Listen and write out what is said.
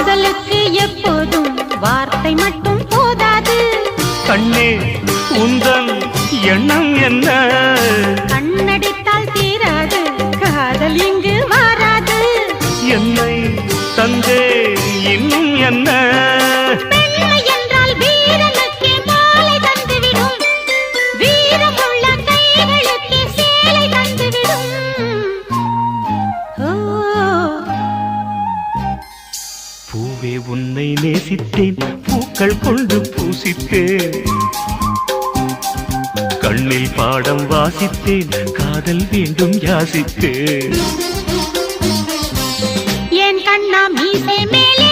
காதலுக்கு எப்போதும் வார்த்தை மட்டும் போதாது. கண்ணே உந்தன் எண்ணம் என்ன? கண்ணடித்தால் தீராது காதல் இங்கு வாராது. என்னை தந்தே இன்னும் என்ன? பெண்மை என்றால் வீரனுக்கே மாலை தந்துவிடும், வீரமுள்ள கைகளுக்கே சேலை தந்துவிடும். பூவே உன்னை நேசித்தேன், பூக்கள் கொண்டு பூசித்தேன், கண்ணில் பாடம் வாசித்தேன், காதல் வேண்டும் யாசித்தேன். என் கண்ணா மீசை மேலே